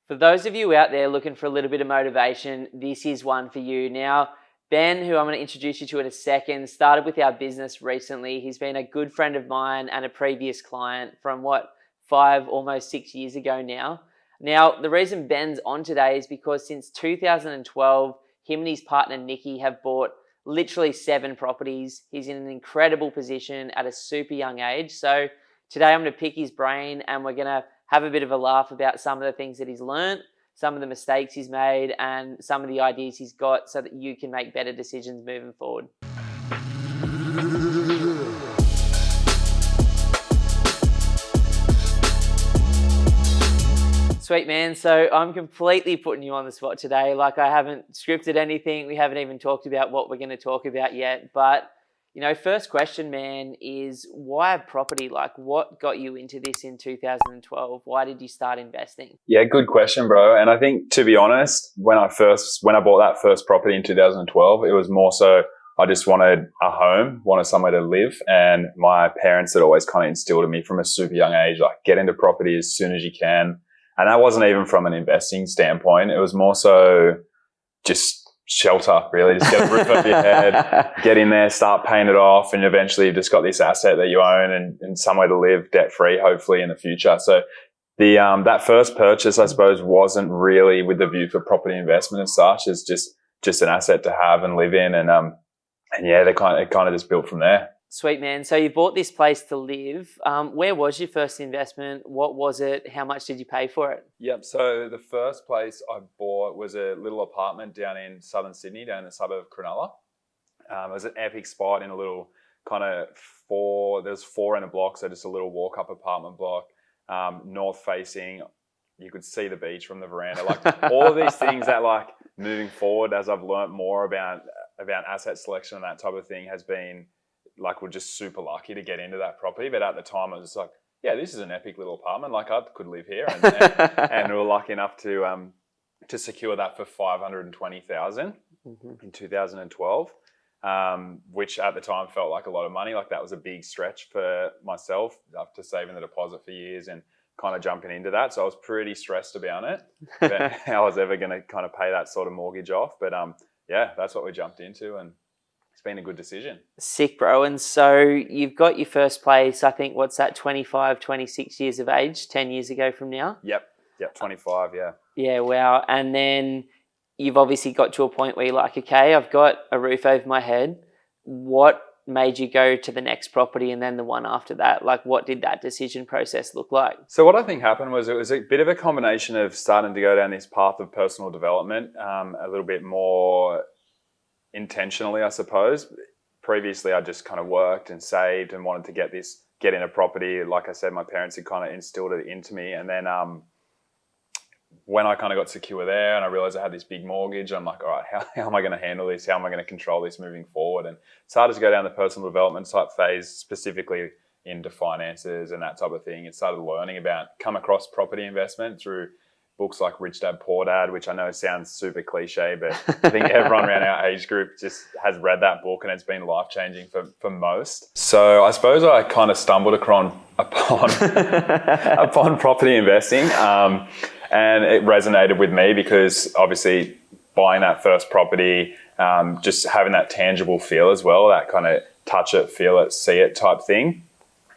For those of you out there looking for a little bit of motivation, this is one for you. Now, Ben, who I'm going to introduce you to in a second, started with our business recently. He's been a good friend of mine and a previous client from 5, almost 6 years ago now. Now, the reason Ben's on today is because since 2012, him and his partner Nikki have bought literally 7 properties. He's in an incredible position at a super young age. So today I'm going to pick his brain and we're going to have a bit of a laugh about some of the things that he's learnt, some of the mistakes he's made, and some of the ideas he's got so that you can make better decisions moving forward. Sweet, man. So I'm completely putting you on the spot today. Like, I haven't scripted anything. We haven't even talked about what we're going to talk about yet. But, first question, man, is why property? Like, what got you into this in 2012? Why did you start investing? Yeah, good question, bro. And I think, to be honest, when I bought that first property in 2012, it was more so I just wanted a home, wanted somewhere to live. And my parents had always kind of instilled in me from a super young age, like, get into property as soon as you can. And that wasn't even from an investing standpoint. It was more so just shelter, really. Just get a roof over your head, get in there, start paying it off, and eventually you've just got this asset that you own and somewhere to live debt-free, hopefully, in the future. So that first purchase, I suppose, wasn't really with the view for property investment as such. It's just an asset to have and live in. And yeah, it kind of just built from there. Sweet, man. So you bought this place to live. Where was your first investment? What was it? How much did you pay for it? Yep. So the first place I bought was a little apartment down in southern Sydney, down in the suburb of Cronulla. It was an epic spot in a little kind of there's 4 in a block, so just a little walk-up apartment block, north facing. You could see the beach from the veranda. Like, all of these things that, like, moving forward, as I've learnt more about asset selection and that type of thing, has been like, we're just super lucky to get into that property. But at the time, I was just like, yeah, this is an epic little apartment. Like, I could live here. And we were lucky enough to secure that for $520,000 in 2012, which at the time felt like a lot of money. Like, that was a big stretch for myself after saving the deposit for years and kind of jumping into that. So I was pretty stressed about it, about how I was ever going to kind of pay that sort of mortgage off. But yeah, that's what we jumped into, and it's been a good decision. Sick, bro. And so you've got your first place, I think, what's that, 25, 26 years of age, 10 years ago from now? Yep, 25, yeah. Yeah, wow. And then you've obviously got to a point where you're like, okay, I've got a roof over my head. What made you go to the next property and then the one after that? Like, what did that decision process look like? So what I think happened was, it was a bit of a combination of starting to go down this path of personal development, a little bit more intentionally, I suppose. Previously, I just kind of worked and saved and wanted to get in a property. Like I said, my parents had kind of instilled it into me. And then when I kind of got secure there and I realized I had this big mortgage, I'm like, all right, how am I going to handle this? How am I going to control this moving forward? And started to go down the personal development type phase, specifically into finances and that type of thing. And started learning come across property investment through books like Rich Dad, Poor Dad, which I know sounds super cliche, but I think everyone around our age group just has read that book, and it's been life-changing for most. So I suppose I kind of stumbled upon property investing, and it resonated with me because obviously buying that first property, just having that tangible feel as well, that kind of touch it, feel it, see it type thing.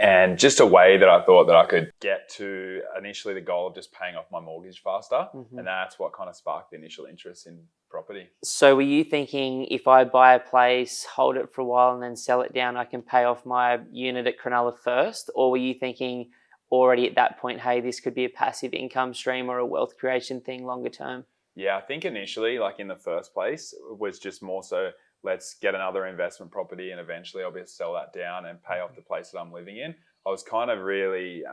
And just a way that I thought that I could get to initially the goal of just paying off my mortgage faster. Mm-hmm. And that's what kind of sparked the initial interest in property. So were you thinking, if I buy a place, hold it for a while and then sell it down, I can pay off my unit at Cronulla first? Or were you thinking already at that point, hey, this could be a passive income stream or a wealth creation thing longer term? Yeah, I think initially, like in the first place, it was just more so, let's get another investment property and eventually I'll be able to sell that down and pay off the place that I'm living in. I was kind of really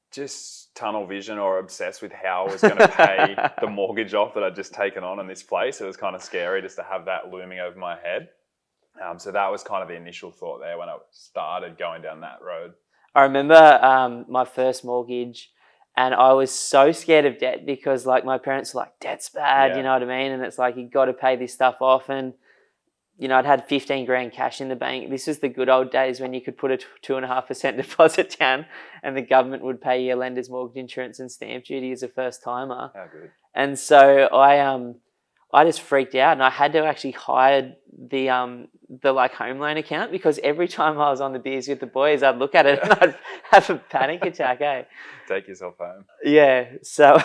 just tunnel vision or obsessed with how I was going to pay the mortgage off that I'd just taken on in this place. It was kind of scary just to have that looming over my head. So that was kind of the initial thought there when I started going down that road. I remember my first mortgage, and I was so scared of debt because, like, my parents were like, debt's bad, You know what I mean? And it's like, you got to pay this stuff off. And I'd had 15 grand cash in the bank. This was the good old days when you could put a 2.5% deposit down and the government would pay your lender's mortgage insurance and stamp duty as a first timer. How good. And so I just freaked out, and I had to actually hide the like home loan account, because every time I was on the beers with the boys, I'd look at it and I'd have a panic attack. Take yourself home. Yeah. So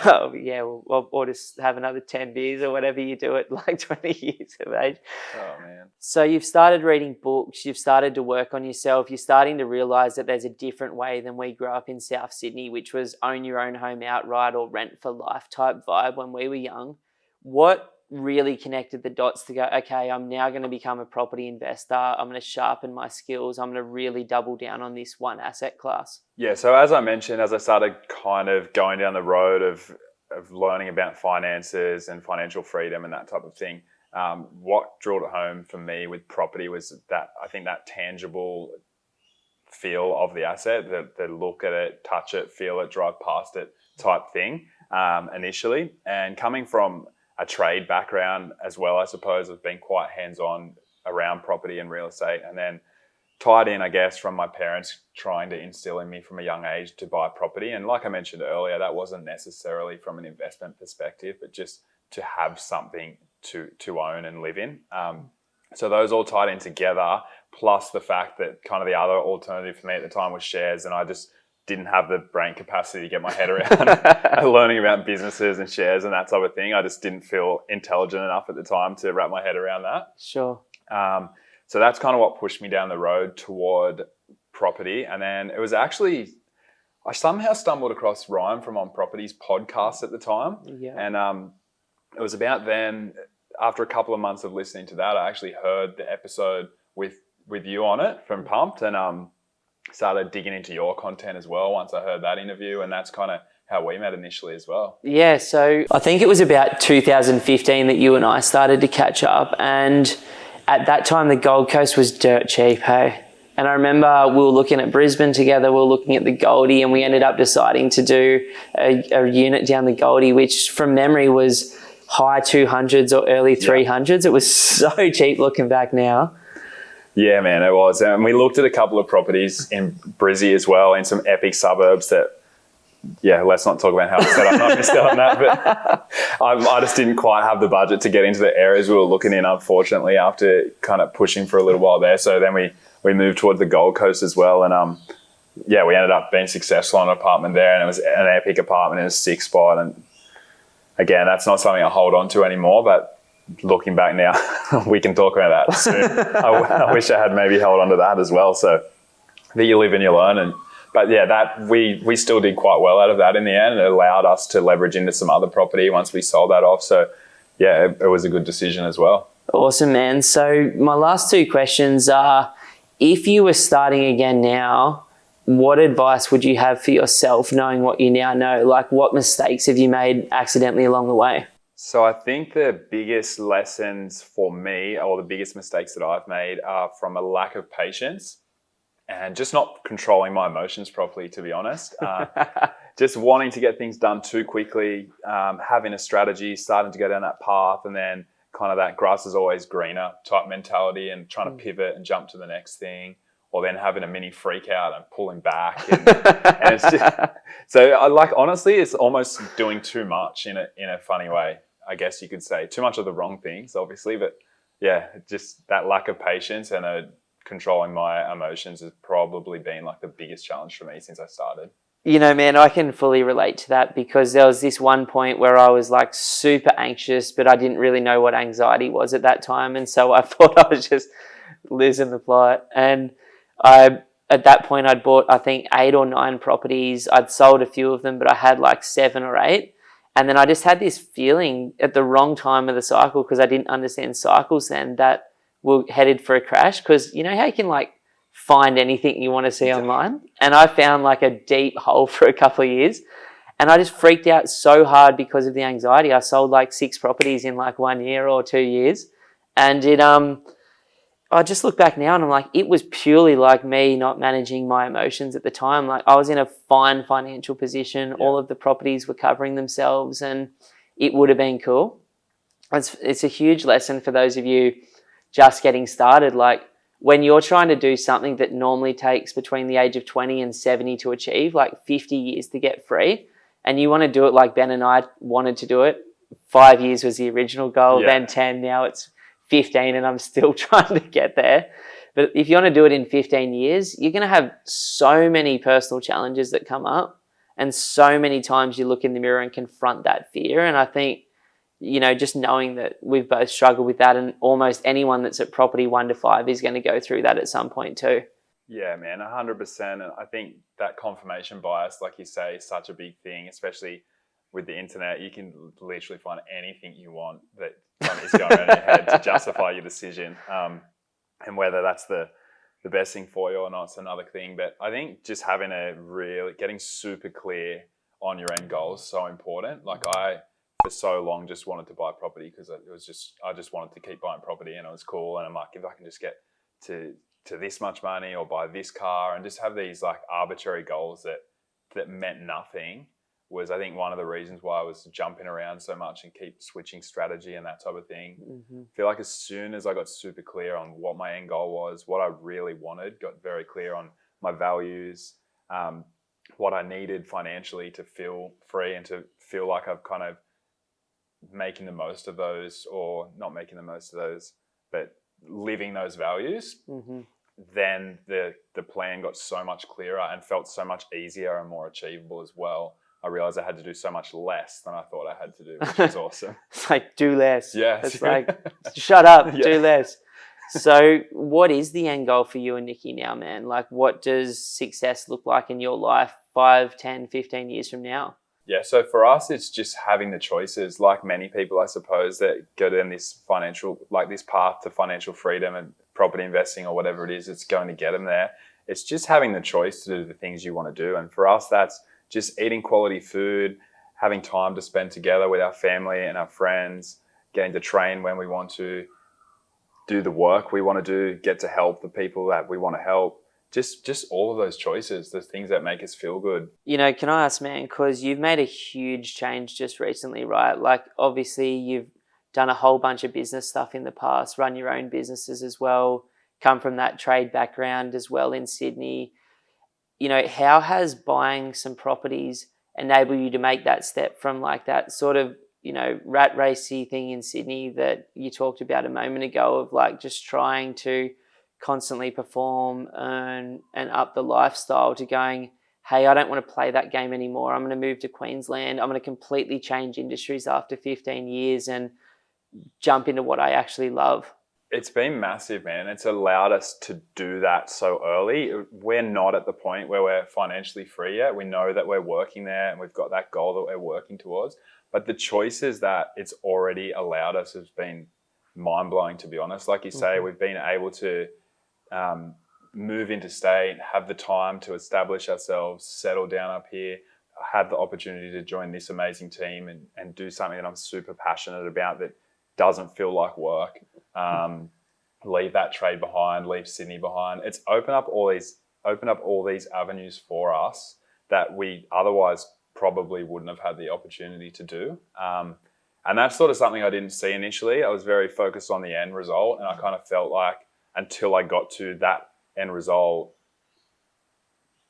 or just have another 10 beers or whatever you do at like 20 years of age. Oh man. So you've started reading books. You've started to work on yourself. You're starting to realise that there's a different way than we grew up in South Sydney, which was own your own home outright or rent for life type vibe when we were young. What really connected the dots to go, okay, I'm now going to become a property investor. I'm going to sharpen my skills. I'm going to really double down on this one asset class? Yeah, so as I mentioned, as I started kind of going down the road of learning about finances and financial freedom and that type of thing, what drilled it home for me with property was that, I think, that tangible feel of the asset, the look at it, touch it, feel it, drive past it type thing initially. And coming from a trade background as well, I suppose, of being quite hands-on around property and real estate, and then tied in, I guess, from my parents trying to instill in me from a young age to buy property. And like I mentioned earlier, that wasn't necessarily from an investment perspective, but just to have something to own and live in. So those all tied in together, plus the fact that kind of the other alternative for me at the time was shares, and I just didn't have the brain capacity to get my head around learning about businesses and shares and that type of thing. I just didn't feel intelligent enough at the time to wrap my head around that. Sure. So that's kind of what pushed me down the road toward property. And then it was actually, I somehow stumbled across Ryan from On Property's podcast at the time. Yeah. And it was about then, after a couple of months of listening to that, I actually heard the episode with you on it from Pumped, and started digging into your content as well once I heard that interview, and that's kind of how we met initially as well. Yeah, so I think it was about 2015 that you and I started to catch up, and at that time the Gold Coast was dirt cheap, hey? And I remember we were looking at Brisbane together, we were looking at the Goldie, and we ended up deciding to do a unit down the Goldie, which from memory was high 200s or early 300s. It was so cheap looking back now. Yeah, man, it was. And we looked at a couple of properties in Brizzy as well, in some epic suburbs that, let's not talk about how I said I'm not missed out on that, but I just didn't quite have the budget to get into the areas we were looking in, unfortunately, after kind of pushing for a little while there. So then we moved towards the Gold Coast as well, and we ended up being successful on an apartment there, and it was an epic apartment in a sick spot. And again, that's not something I hold on to anymore, but looking back now, we can talk about that soon. I wish I had maybe held on to that as well. So that you live and you learn. But that we still did quite well out of that in the end. It allowed us to leverage into some other property once we sold that off. So it was a good decision as well. Awesome, man. So my last two questions are, if you were starting again now, what advice would you have for yourself knowing what you now know? Like, what mistakes have you made accidentally along the way? So I think the biggest lessons for me, or the biggest mistakes that I've made, are from a lack of patience and just not controlling my emotions properly, to be honest. Just wanting to get things done too quickly, having a strategy, starting to go down that path, and then kind of that grass is always greener type mentality, and trying to pivot and jump to the next thing, or then having a mini freak out and pulling back. And it's just, so I honestly, it's almost doing too much in a funny way, I guess you could say. Too much of the wrong things, obviously, but just that lack of patience and controlling my emotions has probably been like the biggest challenge for me since I started. You know, man, I can fully relate to that, because there was this one point where I was like super anxious, but I didn't really know what anxiety was at that time. And so I thought I was just losing the plot. And at that point, I'd bought, I think, 8 or 9 properties. I'd sold a few of them, but I had like 7 or 8. And then I just had this feeling at the wrong time of the cycle, because I didn't understand cycles then, that we're headed for a crash. Because you know how you can like find anything you want to see online? And I found like a deep hole for a couple of years. And I just freaked out so hard because of the anxiety. I sold like 6 properties in like 1 year or 2 years. And I just look back now and I'm like, it was purely like me not managing my emotions at the time. Like, I was in a fine financial position. All of the properties were covering themselves, and it would have been cool. It's a huge lesson for those of you just getting started. Like when you're trying to do something that normally takes between the age of 20 and 70 to achieve, like 50 years to get free, and you want to do it like Ben and I wanted to do it. 5 years was the original goal, then 10, now it's 15, and I'm still trying to get there. But if you want to do it in 15 years, you're going to have so many personal challenges that come up, and so many times you look in the mirror and confront that fear. And I think, you know, just knowing that we've both struggled with that, and almost anyone that's at property 1 to 5 is going to go through that at some point too. Yeah, man, 100%. And I think that confirmation bias, like you say, is such a big thing, especially with the internet. You can literally find anything you want that is going on in your head to justify your decision. And whether that's the best thing for you or not, it's another thing. But I think just having getting super clear on your end goal is so important. Like I, for so long, just wanted to buy property because I just wanted to keep buying property, and it was cool. And I'm like, if I can just get to this much money or buy this car, and just have these like arbitrary goals that meant nothing, was I think one of the reasons why I was jumping around so much and keep switching strategy and that type of thing. I feel like as soon as I got super clear on what my end goal was, what I really wanted, got very clear on my values, what I needed financially to feel free and to feel like I've kind of making the most of those, or not making the most of those, but living those values, then the plan got so much clearer and felt so much easier and more achievable as well. I realized I had to do so much less than I thought I had to do, which is awesome. It's like, do less. Yeah. It's like, shut up, do less. So what is the end goal for you and Nikki now, man? Like, what does success look like in your life 5, 10, 15 years from now? Yeah, so for us, it's just having the choices, like many people, I suppose, that go down this this path to financial freedom and property investing or whatever it is, it's going to get them there. It's just having the choice to do the things you want to do. And for us, that's just eating quality food, having time to spend together with our family and our friends, getting to train when we want to, do the work we want to do, get to help the people that we want to help. Just all of those choices, those things that make us feel good. You know, can I ask, man, because you've made a huge change just recently, right? Like, obviously, you've done a whole bunch of business stuff in the past, run your own businesses as well, come from that trade background as well in Sydney. You know, how has buying some properties enabled you to make that step from like that sort of, you know, rat racy thing in Sydney that you talked about a moment ago, of like just trying to constantly perform, earn, and up the lifestyle, to going, hey, I don't want to play that game anymore. I'm going to move to Queensland. I'm going to completely change industries after 15 years and jump into what I actually love. It's been massive, man. It's allowed us to do that so early. We're not at the point where we're financially free yet. We know that we're working there and we've got that goal that we're working towards. But the choices that it's already allowed us has been mind-blowing, to be honest. Like you say, we've been able to move interstate, have the time to establish ourselves, settle down up here, have the opportunity to join this amazing team and do something that I'm super passionate about that doesn't feel like work. Leave that trade behind, leave Sydney behind. It's opened up all these avenues for us that we otherwise probably wouldn't have had the opportunity to do. And that's sort of something I didn't see initially. I was very focused on the end result, and I kind of felt like until I got to that end result,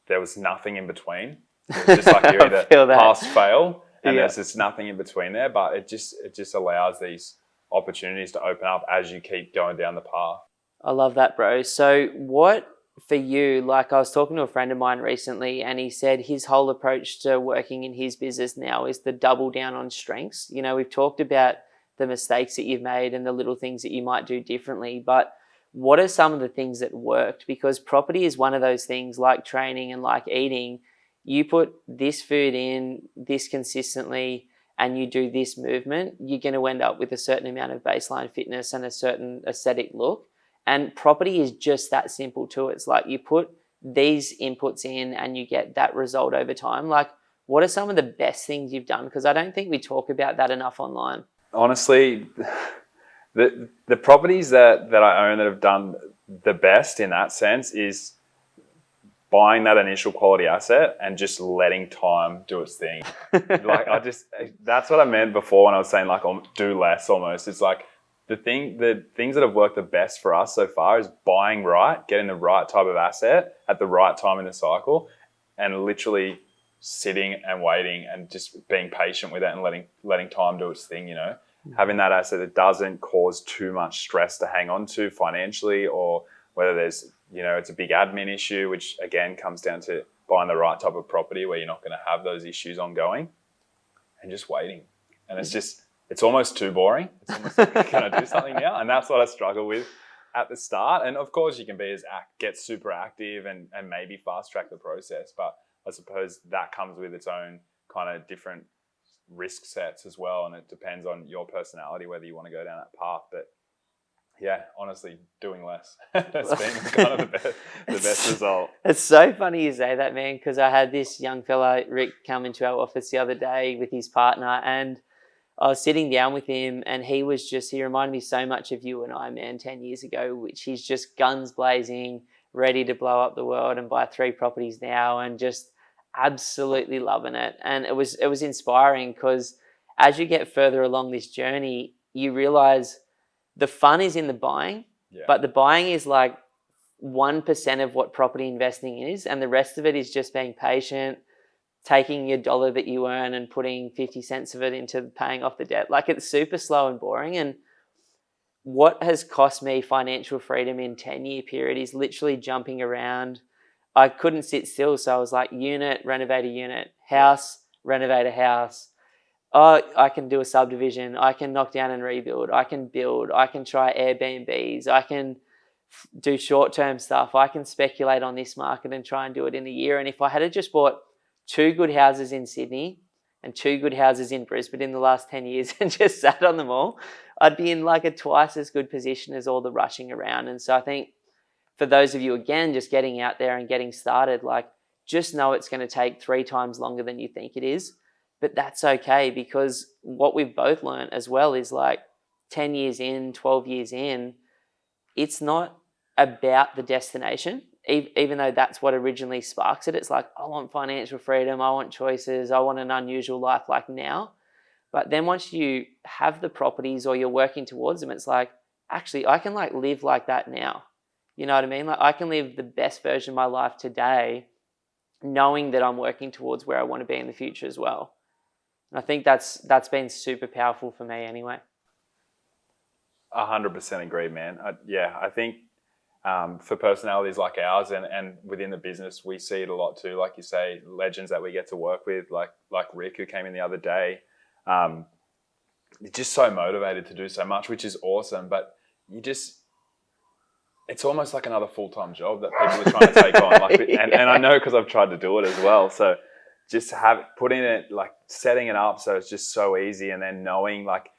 there was nothing in between. It was just like you either pass, fail, and there's just nothing in between there. But it just allows these opportunities to open up as you keep going down the path. I love that, bro. So what for you, like I was talking to a friend of mine recently, and he said his whole approach to working in his business now is to double down on strengths. You know, we've talked about the mistakes that you've made and the little things that you might do differently, but what are some of the things that worked? Because property is one of those things, like training and like eating. You put this food in this consistently and you do this movement, you're going to end up with a certain amount of baseline fitness and a certain aesthetic look. And property is just that simple too. It's like you put these inputs in and you get that result over time. Like, what are some of the best things you've done? Because I don't think we talk about that enough online. Honestly, the properties that I own that have done the best in that sense is buying that initial quality asset and just letting time do its thing. Like that's what I meant before when I was saying like do less almost. It's like the things that have worked the best for us so far is buying right, getting the right type of asset at the right time in the cycle, and literally sitting and waiting and just being patient with it and letting time do its thing, having that asset that doesn't cause too much stress to hang on to financially, or whether there's, it's a big admin issue, which again comes down to buying the right type of property where you're not going to have those issues ongoing, and just waiting. And it's almost too boring. It's almost like, can I do something now? And that's what I struggle with at the start. And of course you can get super active and maybe fast track the process, but I suppose that comes with its own kind of different risk sets as well. And it depends on your personality, whether you want to go down that path. But yeah, honestly, doing less has been kind of the best result. It's so funny you say that, man, because I had this young fella, Rick, come into our office the other day with his partner, and I was sitting down with him, and he reminded me so much of you and I, man, 10 years ago, which he's just guns blazing, ready to blow up the world and buy 3 properties now, and just absolutely loving it. And it was inspiring, because as you get further along this journey, you realize the fun is in the buying, but the buying is like 1% of what property investing is, and the rest of it is just being patient, taking your dollar that you earn and putting 50 cents of it into paying off the debt. Like, it's super slow and boring. And what has cost me financial freedom in 10-year period is literally jumping around. I couldn't sit still. So I was like, unit, renovate a unit, house, renovate a house. Oh, I can do a subdivision. I can knock down and rebuild. I can build. I can try Airbnbs. I can do short-term stuff. I can speculate on this market and try and do it in a year. And if I had just bought 2 good houses in Sydney and 2 good houses in Brisbane in the last 10 years and just sat on them all, I'd be in like a twice as good position as all the rushing around. And so I think for those of you, again, just getting out there and getting started, like, just know it's going to take 3 times longer than you think it is. But that's okay, because what we've both learned as well is, like, 10 years in, 12 years in, it's not about the destination, even though that's what originally sparks it. It's like, I want financial freedom, I want choices, I want an unusual life like now. But then once you have the properties or you're working towards them, it's like, actually, I can like live like that now. You know what I mean? Like, I can live the best version of my life today, knowing that I'm working towards where I want to be in the future as well. And I think that's been super powerful for me anyway. 100% agree, man. I think for personalities like ours and within the business, we see it a lot too. Like you say, legends that we get to work with, like Rick, who came in the other day, just so motivated to do so much, which is awesome. But it's almost like another full-time job that people are trying to take on. And I know, because I've tried to do it as well. So just putting it, like setting it up so it's just so easy, and then knowing, like,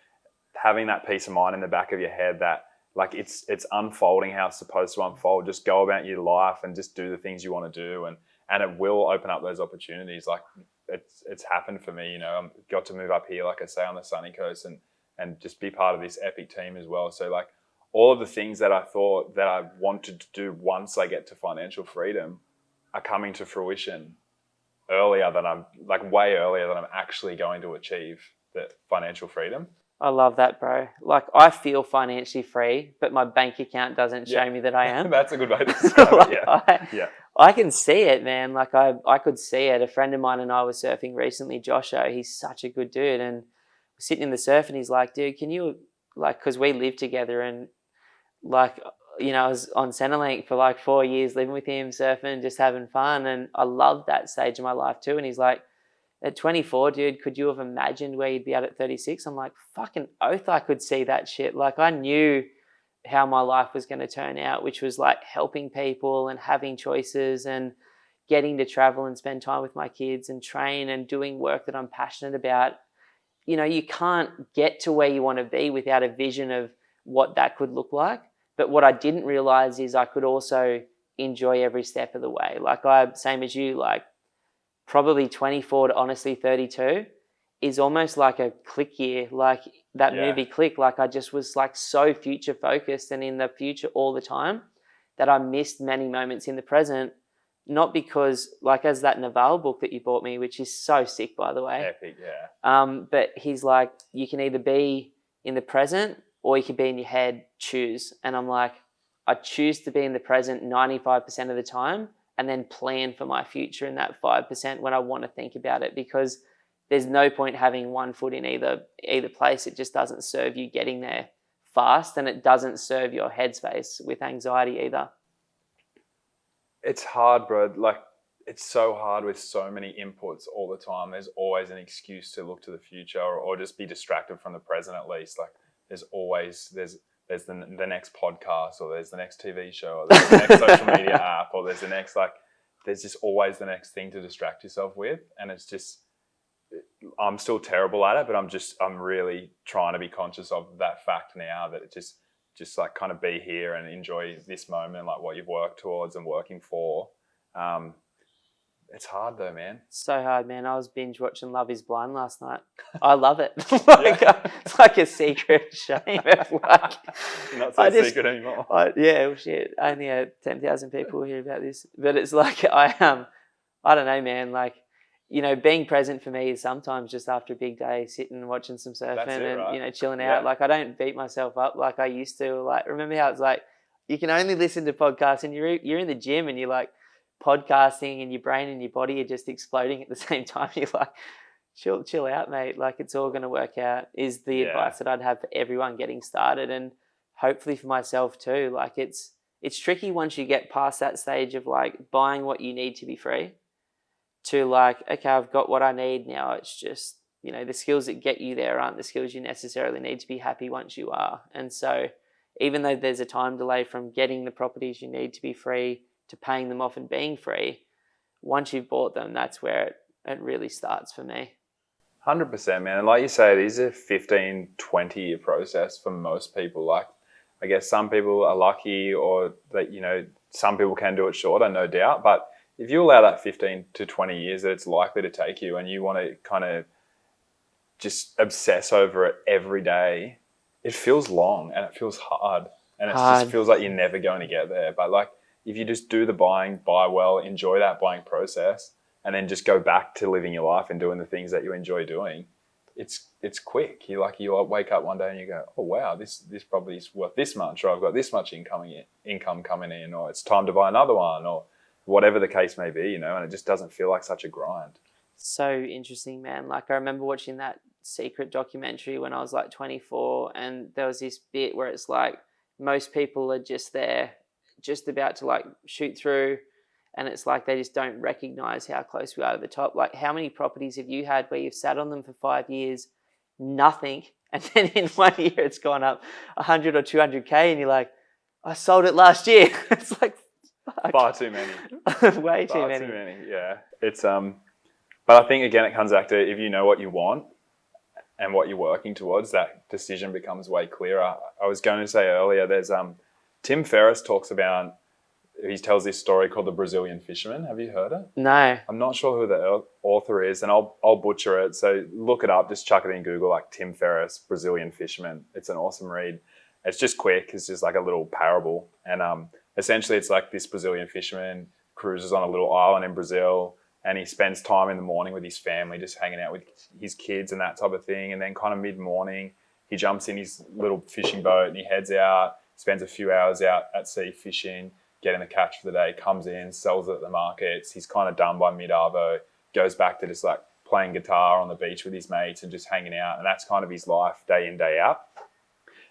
having that peace of mind in the back of your head that, like, it's unfolding how it's supposed to unfold. Just go about your life and just do the things you want to do, and it will open up those opportunities. Like, it's happened for me. I got to move up here, like I say, on the sunny coast, and just be part of this epic team as well. So, like, all of the things that I thought that I wanted to do once I get to financial freedom are coming to fruition way earlier than I'm actually going to achieve the financial freedom. I love that, bro. Like, I feel financially free, but my bank account doesn't show me that I am. That's a good way to describe it. I can see it, man. Like, I could see it. A friend of mine and I were surfing recently, Josho. He's such a good dude. And we're sitting in the surf, and he's like, dude, can you, like, because we live together, and, like, I was on Centrelink for like 4 years, living with him, surfing, just having fun. And I loved that stage of my life too. And he's like, at 24, dude, could you have imagined where you'd be at 36? I'm like, fucking oath I could see that shit. Like, I knew how my life was going to turn out, which was like helping people and having choices and getting to travel and spend time with my kids and train and doing work that I'm passionate about. You can't get to where you want to be without a vision of what that could look like. But what I didn't realize is I could also enjoy every step of the way. Like, same as you, like, probably 24 to honestly 32 is almost like a click year, like that movie Click. Like, I just was like so future focused and in the future all the time that I missed many moments in the present. Not because, like, as that Naval book that you bought me, which is so sick, by the way. Epic, yeah. But he's like, you can either be in the present or you could be in your head, choose. And I'm like, I choose to be in the present 95% of the time and then plan for my future in that 5% when I want to think about it, because there's no point having one foot in either place. It just doesn't serve you getting there fast, and it doesn't serve your headspace with anxiety either. It's hard, bro. Like, it's so hard with so many inputs all the time. There's always an excuse to look to the future or just be distracted from the present at least. Like, there's the next podcast, or there's the next TV show, or there's the next social media app, or there's just always the next thing to distract yourself with. And it's just, I'm still terrible at it, but I'm really trying to be conscious of that fact now, that it just like kind of be here and enjoy this moment, like what you've worked towards and working for. It's hard though, man. So hard, man. I was binge watching Love is Blind last night. I love it. It's like a secret shame. Like, not so secret anymore. Yeah, shit. Only 10,000 people hear about this. But it's like, I don't know, man. Like, you know, being present for me is sometimes just after a big day, sitting and watching some surfing and, right? You know, chilling out. Like, I don't beat myself up like I used to. Like, remember how it's like, you can only listen to podcasts and you're in the gym and you're like podcasting and your brain and your body are just exploding at the same time. You're like, chill out, mate. Like, it's all going to work out, is the advice that I'd have for everyone getting started, and hopefully for myself too. Like, it's tricky once you get past that stage of like buying what you need to be free, to like, okay, I've got what I need now. It's just, you know, the skills that get you there aren't the skills you necessarily need to be happy once you are. And so even though there's a time delay from getting the properties you need to be free to paying them off and being free, once you've bought them, that's where it really starts for me. 100%, man. And like you say, it is a 15, 20-year process for most people. Like, I guess some people are lucky, or that, you know, some people can do it shorter, no doubt. But if you allow that 15 to 20 years that it's likely to take you, and you want to kind of just obsess over it every day, it feels long and it feels hard. And it just feels like you're never going to get there. But like, if you just do the buying, buy well, enjoy that buying process, and then just go back to living your life and doing the things that you enjoy doing, it's quick. You wake up one day and you go, oh wow, this property is worth this much, or I've got this much income coming in, or it's time to buy another one, or whatever the case may be, you know. And it just doesn't feel like such a grind. So interesting, man. Like, I remember watching that Secret documentary when I was like 24, and there was this bit where it's like most people are just there, just about to like shoot through, and it's like they just don't recognize how close we are to the top. Like, how many properties have you had where you've sat on them for 5 years, nothing, and then in 1 year it's gone up 100 or 200K, and you're like, I sold it last year. It's like, fuck. Far too many. Way Far too many. Too many. Yeah. It's but I think again it comes back to, if you know what you want and what you're working towards, that decision becomes way clearer. I was going to say earlier, there's Tim Ferriss talks about, he tells this story called The Brazilian Fisherman. Have you heard it? No. I'm not sure who the author is, and I'll butcher it. So look it up, just chuck it in Google, like Tim Ferriss, Brazilian Fisherman. It's an awesome read. It's just quick. It's just like a little parable. And essentially it's like this Brazilian fisherman cruises on a little island in Brazil, and he spends time in the morning with his family, just hanging out with his kids and that type of thing. And then kind of mid-morning, he jumps in his little fishing boat and he heads out, spends a few hours out at sea fishing, getting the catch for the day, comes in, sells it at the markets. He's kind of done by mid-arvo, goes back to just like playing guitar on the beach with his mates and just hanging out. And that's kind of his life day in, day out.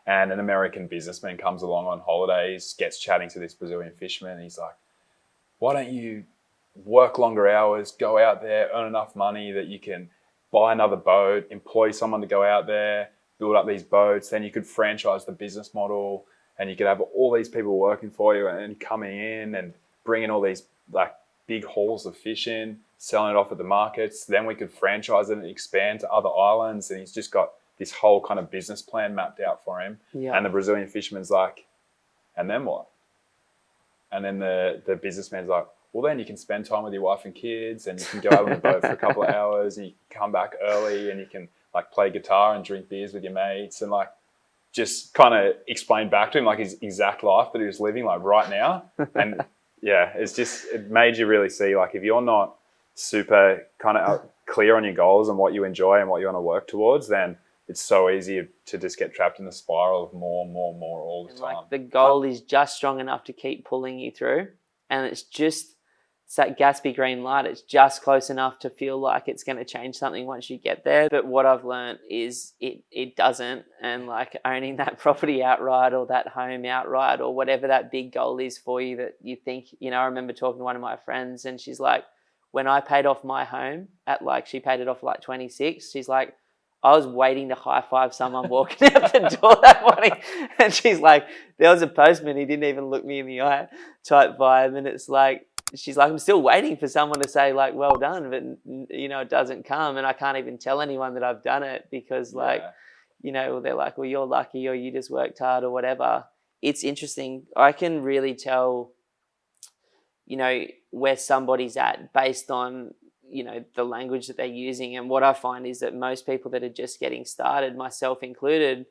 And an American businessman comes along on holidays, gets chatting to this Brazilian fisherman. And he's like, why don't you work longer hours, go out there, earn enough money that you can buy another boat, employ someone to go out there, build up these boats. Then you could franchise the business model, and you could have all these people working for you and coming in and bringing all these like big hauls of fish in, selling it off at the markets. Then we could franchise it and expand to other islands. And he's just got this whole kind of business plan mapped out for him. Yeah. And the Brazilian fisherman's like, and then what? And then the businessman's like, well, then you can spend time with your wife and kids, and you can go out on the boat for a couple of hours, and you can come back early, and you can like play guitar and drink beers with your mates, and like just kind of explain back to him like his exact life that he was living like right now. And yeah, it made you really see, like, if you're not super kind of clear on your goals and what you enjoy and what you want to work towards, then it's so easy to just get trapped in the spiral of more all the And time. like the goal is just strong enough to keep pulling you through, and it's that Gatsby green light. It's just close enough to feel like it's going to change something once you get there. But what I've learned is it doesn't. And like owning that property outright or that home outright or whatever that big goal is for you that you think, I remember talking to one of my friends and she's like, when I paid off my home she paid it off at like 26, she's like, I was waiting to high five someone walking out the door that morning. And she's like, there was a postman, he didn't even look me in the eye type vibe. And it's like, she's like, I'm still waiting for someone to say like, well done, but it doesn't come. And I can't even tell anyone that I've done it because they're like, well, you're lucky or you just worked hard or whatever. It's interesting. I can really tell, where somebody's at based on, the language that they're using. And what I find is that most people that are just getting started, myself included,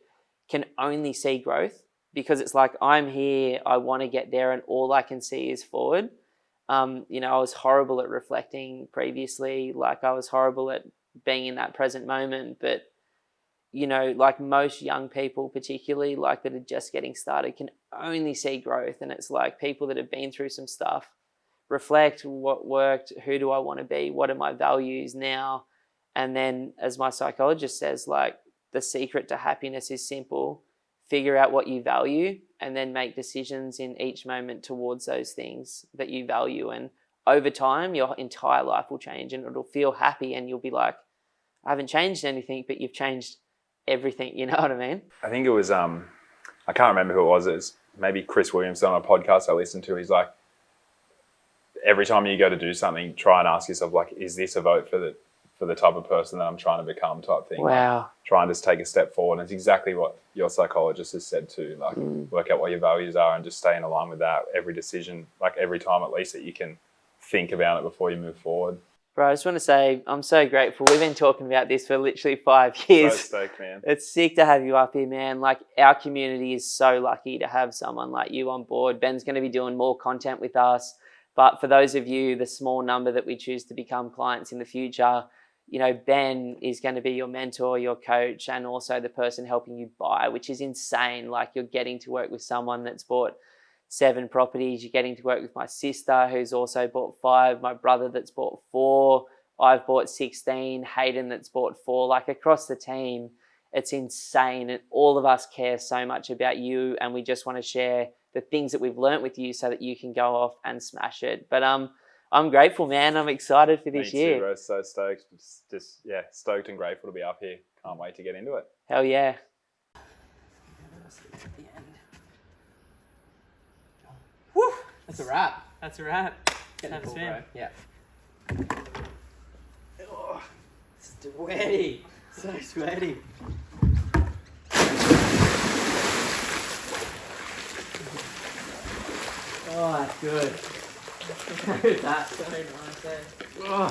can only see growth because it's like, I'm here, I want to get there, and all I can see is forward. I was horrible at reflecting previously. Like I was horrible at being in that present moment. But, like most young people, particularly like that are just getting started, can only see growth. And it's like people that have been through some stuff, reflect what worked, who do I want to be, what are my values now? And then as my psychologist says, like the secret to happiness is simple. Figure out what you value and then make decisions in each moment towards those things that you value. And over time, your entire life will change and it'll feel happy and you'll be like, I haven't changed anything, but you've changed everything. You know what I mean? I think it was, I can't remember who it was. It's maybe Chris Williams on a podcast I listened to. He's like, every time you go to do something, try and ask yourself, like, is this a vote for the type of person that I'm trying to become type thing. Wow. Like, try and just take a step forward. And it's exactly what your psychologist has said too. Like work out what your values are and just stay in line with that. Every decision, like every time at least that you can think about it before you move forward. Bro, I just want to say I'm so grateful. We've been talking about this for literally 5 years. So stoked, man. It's sick to have you up here, man. Like our community is so lucky to have someone like you on board. Ben's going to be doing more content with us. But for those of you, the small number that we choose to become clients in the future, Ben is going to be your mentor, your coach, and also the person helping you buy, which is insane. Like you're getting to work with someone that's bought 7 properties. You're getting to work with my sister who's also bought 5, my brother that's bought 4, I've bought 16, Hayden that's bought 4. Like across the team, it's insane. And all of us care so much about you and we just want to share the things that we've learnt with you so that you can go off and smash it. But I'm grateful, man. I'm excited for this year. Me too, bro. So stoked. Just stoked and grateful to be up here. Can't wait to get into it. Hell yeah. Woo! That's a wrap. That's a wrap. Getting cool, bro. Yeah. Oh, sweaty. So sweaty. Oh, that's good. That's so nice. Eh? Oh.